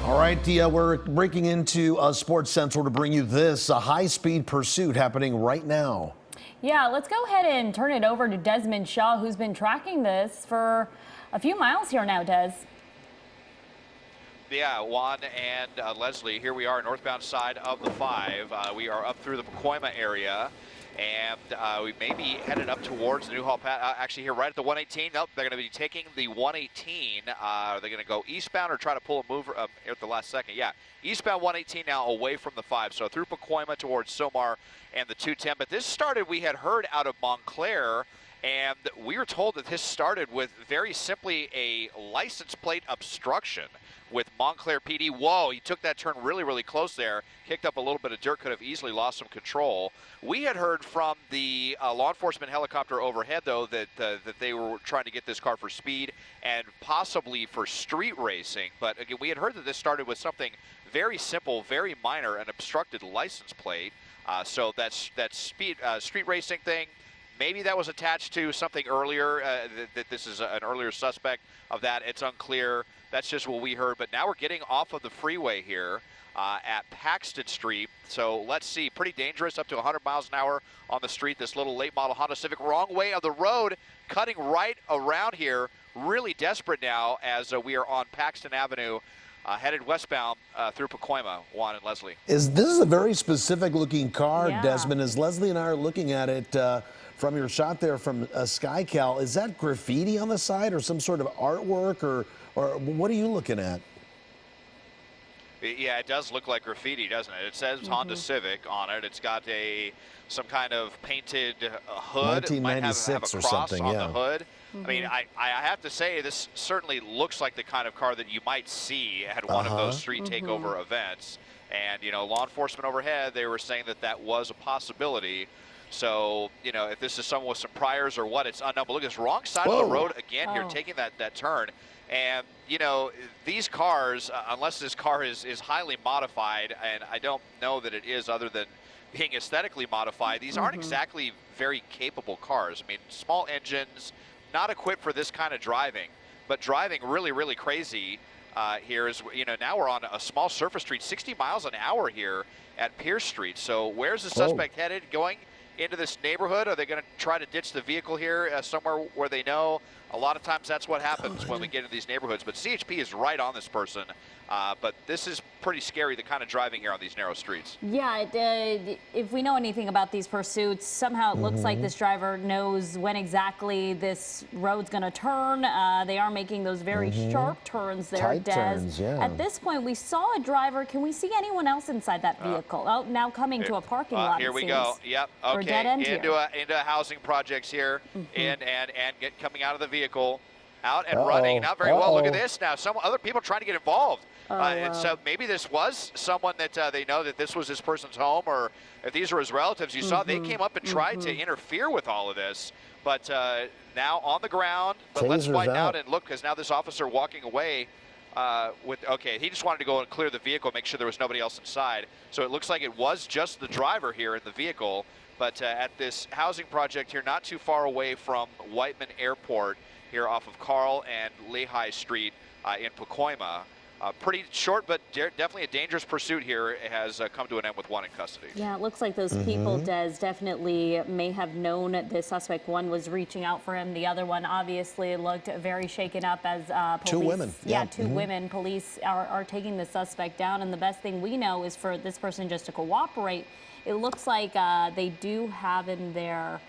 All right, we're breaking into Sports Central to bring you this, a high-speed pursuit happening right now. Yeah, let's go ahead and turn it over to Desmond Shaw, who's been tracking this for a few miles here now, Des. Yeah, Juan and Leslie, here we are northbound side of the 5. We are up through the Pacoima area, and we may be headed up towards the Newhall Pass. Actually, here right at the 118. Nope, they're going to be taking the 118. Are they going to go eastbound or try to pull a move at the last second? Yeah, eastbound 118 now away from the 5. So through Pacoima towards Silmar and the 210. But this started, we had heard out of Montclair, and we were told that this started with very simply a license plate obstruction with Montclair PD. Whoa, he took that turn really, really close there, kicked up a little bit of dirt, could have easily lost some control. We had heard from the law enforcement helicopter overhead, though, that they were trying to get this car for speed and possibly for street racing. But again, we had heard that this started with something very simple, very minor, an obstructed license plate. So that's street racing thing. Maybe that was attached to something earlier, that this is an earlier suspect of that. It's unclear. That's just what we heard. But now we're getting off of the freeway here at Paxton Street. So let's see. Pretty dangerous, up to 100 miles an hour on the street. This little late model Honda Civic, wrong way of the road, cutting right around here. Really desperate now as we are on Paxton Avenue. Headed westbound through Pacoima, Juan and Leslie. This is a very specific looking car, Yeah. Desmond. As Leslie and I are looking at it from your shot there from SkyCal, is that graffiti on the side or some sort of artwork, or what are you looking at? Yeah, it does look like graffiti, doesn't it? It says Honda Civic on it. It's got some kind of painted hood. 1996 might have a cross or something, on yeah. the hood. I mean, I have to say, this certainly looks like the kind of car that you might see at one of those street takeover events. And, you know, law enforcement overhead, they were saying that that was a possibility. So, you know, if this is someone with some priors or what, it's unknown. But look, it's wrong side of the road again here, taking that turn. And, you know, these cars, unless this car is highly modified, and I don't know that it is other than being aesthetically modified, these aren't exactly very capable cars. I mean, small engines, not equipped for this kind of driving, but driving really, really crazy here is, you know, now we're on a small surface street, 60 miles an hour here at Pierce Street. So where's the suspect headed? Going into this neighborhood? Are they going to try to ditch the vehicle here somewhere where they know? A lot of times that's what happens when we get into these neighborhoods. But CHP is right on this person. But this is pretty scary, the kind of driving here on these narrow streets. Yeah, if we know anything about these pursuits, somehow it looks like this driver knows when exactly this road's going to turn. They are making those very sharp turns there, Tight Des. turns, yeah. At this point, we saw a driver. Can we see anyone else inside that vehicle? Oh, now coming to a parking lot. Here we go. Yep. Or Okay. dead end into a housing projects here, and coming out of the vehicle, out and running. Not very well. Look at this now. Some other people trying to get involved. And so maybe this was someone that they know that this was this person's home, or if these were his relatives. You saw they came up and tried to interfere with all of this, but now on the ground. But let's find out and look, because now this officer walking away he just wanted to go and clear the vehicle, make sure there was nobody else inside. So it looks like it was just the driver here in the vehicle. But at this housing project here, not too far away from Whiteman Airport, here off of Carl and Lehigh Street in Pacoima. Pretty short, but definitely a dangerous pursuit here. It has come to an end with one in custody. Yeah, it looks like those people, Des, definitely may have known the suspect. One was reaching out for him. The other one obviously looked very shaken up as police. Two women. Yeah, two women. Police are taking the suspect down. And the best thing we know is for this person just to cooperate. It looks like they do have him there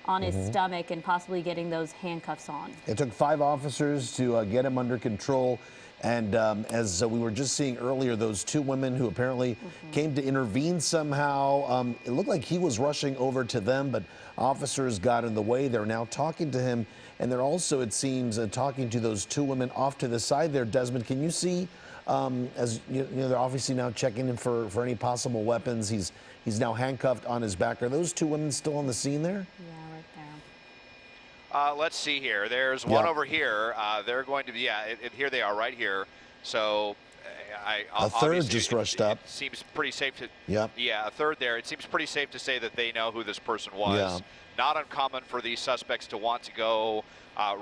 on his stomach and possibly getting those handcuffs on. It took 5 officers to get him under control. And as we were just seeing earlier, those 2 women who apparently came to intervene somehow, it looked like he was rushing over to them, but officers got in the way. They're now talking to him, and they're also, it seems, talking to those 2 women off to the side there. Desmond, can you see, as you know, they're obviously now checking him for any possible weapons. He's now handcuffed on his back. Are those 2 women still on the scene there? Yeah, right there. Let's see here. There's one over here. They're going to be, here they are right here. So a third just rushed up. It seems pretty safe to, yeah, a third there. It seems pretty safe to say that they know who this person was. Yeah. Not uncommon for these suspects to want to go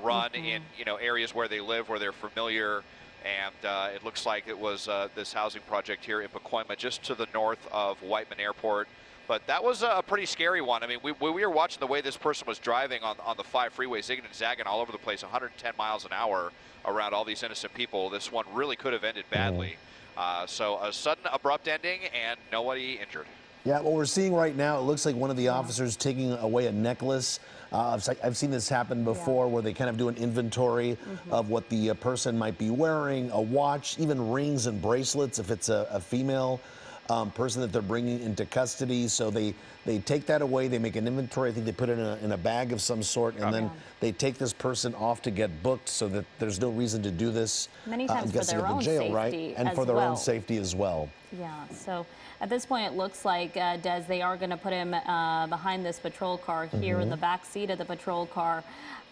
run in, you know, areas where they live, where they're familiar. And it looks like it was this housing project here in Pacoima, just to the north of Whiteman Airport. But that was a pretty scary one. I mean, we were watching the way this person was driving on the 5 freeway, zigging and zagging all over the place, 110 miles an hour around all these innocent people. This one really could have ended badly. So a sudden, abrupt ending, and nobody injured. Yeah, what we're seeing right now, it looks like one of the officers taking away a necklace. I've seen this happen before, where they kind of do an inventory of what the person might be wearing, a watch, even rings and bracelets if it's a female person that they're bringing into custody. So they take that away, they make an inventory, I think they put it in a bag of some sort, and then they take this person off to get booked so that there's no reason to do this. Many times for their own jail, safety, right? And for their own safety as well. Yeah, so at this point it looks like, Des, they are going to put him behind this patrol car here in the back seat of the patrol car.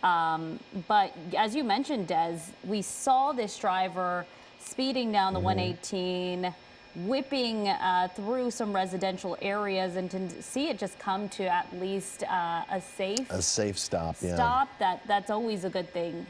But as you mentioned, Des, we saw this driver speeding down the 118, whipping through some residential areas, and to see it just come to at least a safe stop. That's always a good thing.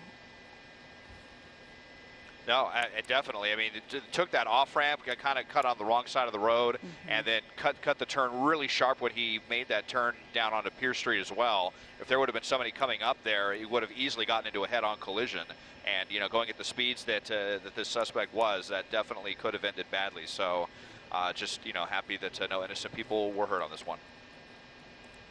No, definitely. I mean, it took that off ramp, kind of cut on the wrong side of the road, and then cut the turn really sharp when he made that turn down onto Pierce Street as well. If there would have been somebody coming up there, he would have easily gotten into a head-on collision. And going at the speeds that that this suspect was, that definitely could have ended badly. So, just happy that no innocent people were hurt on this one.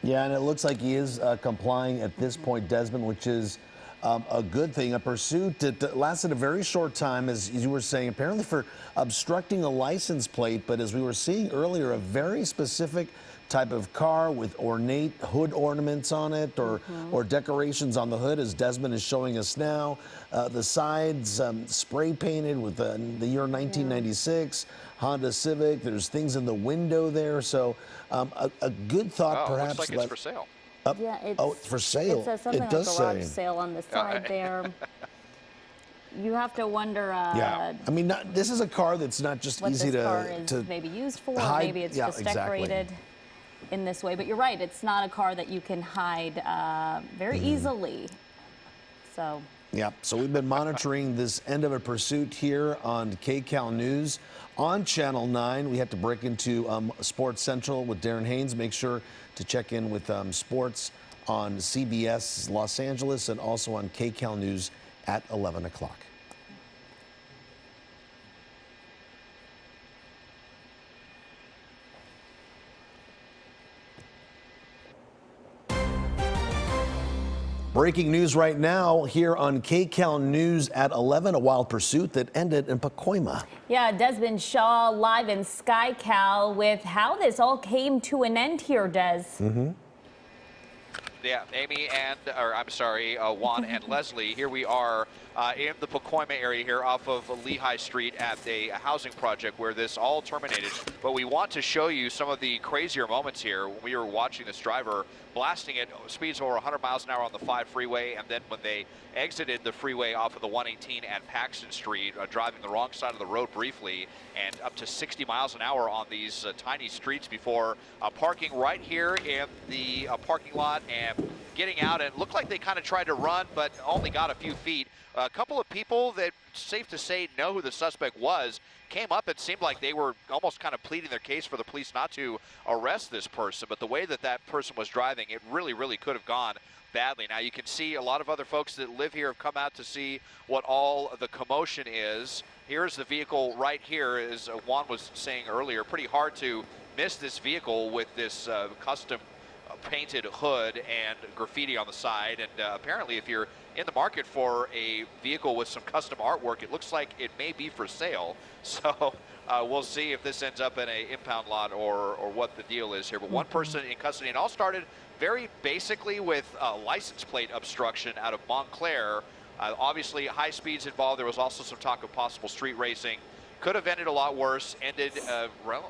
Yeah, and it looks like he is complying at this point, Desmond, which is a good thing. A pursuit that lasted a very short time, as you were saying, apparently for obstructing a license plate. But as we were seeing earlier, a very specific type of car with ornate hood ornaments on it, or decorations on the hood, as Desmond is showing us now. The sides spray painted with the year 1996 Honda Civic. There's things in the window there. So a good thought, perhaps. Looks like it's for sale. Yeah, it's for sale. It says something like garage sale on the side there. You have to wonder. Yeah, I mean, this is a car that's not just easy to. What this car is maybe used for. Hide. Maybe it's just decorated in this way. But you're right. It's not a car that you can hide very easily. So. Yeah, so we've been monitoring this end of a pursuit here on KCAL News. On Channel 9, we had to break into Sports Central with Darren Haynes. Make sure to check in with sports on CBS Los Angeles and also on KCAL News at 11 o'clock. Breaking news right now here on KCAL News at 11, a wild pursuit that ended in Pacoima. Yeah, Desmond Shaw live in SkyCal with how this all came to an end here, Des. Yeah, Juan and Leslie, here we are in the Pacoima area here off of Lehigh Street at a housing project where this all terminated. But we want to show you some of the crazier moments here when we were watching this driver blasting at speeds over 100 miles an hour on the 5 freeway, and then when they exited the freeway off of the 118 at Paxton Street, driving the wrong side of the road briefly, and up to 60 miles an hour on these tiny streets before parking right here in the parking lot and getting out. And it looked like they kind of tried to run, but only got a few feet. A couple of people that, safe to say, know who the suspect was, came up. It seemed like they were almost kind of pleading their case for the police not to arrest this person. But the way that that person was driving, it really, really could have gone badly. Now, you can see a lot of other folks that live here have come out to see what all the commotion is. Here's the vehicle right here, as Juan was saying earlier. Pretty hard to miss this vehicle with this custom painted hood and graffiti on the side. And apparently, if you're in the market for a vehicle with some custom artwork, it looks like it may be for sale. So we'll see if this ends up in a impound lot or what the deal is here. But one person in custody, and all started very basically with license plate obstruction out of Montclair. Obviously, high speeds involved. There was also some talk of possible street racing. Could have ended a lot worse. Ended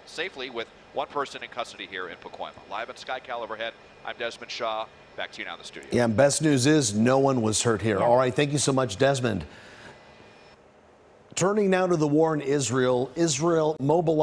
safely with one person in custody here in Pacoima. Live at SkyCal overhead, I'm Desmond Shaw. Back to you now in the studio. Yeah, and best news is no one was hurt here. Yeah. All right, thank you so much, Desmond. Turning now to the war in Israel. Israel mobilized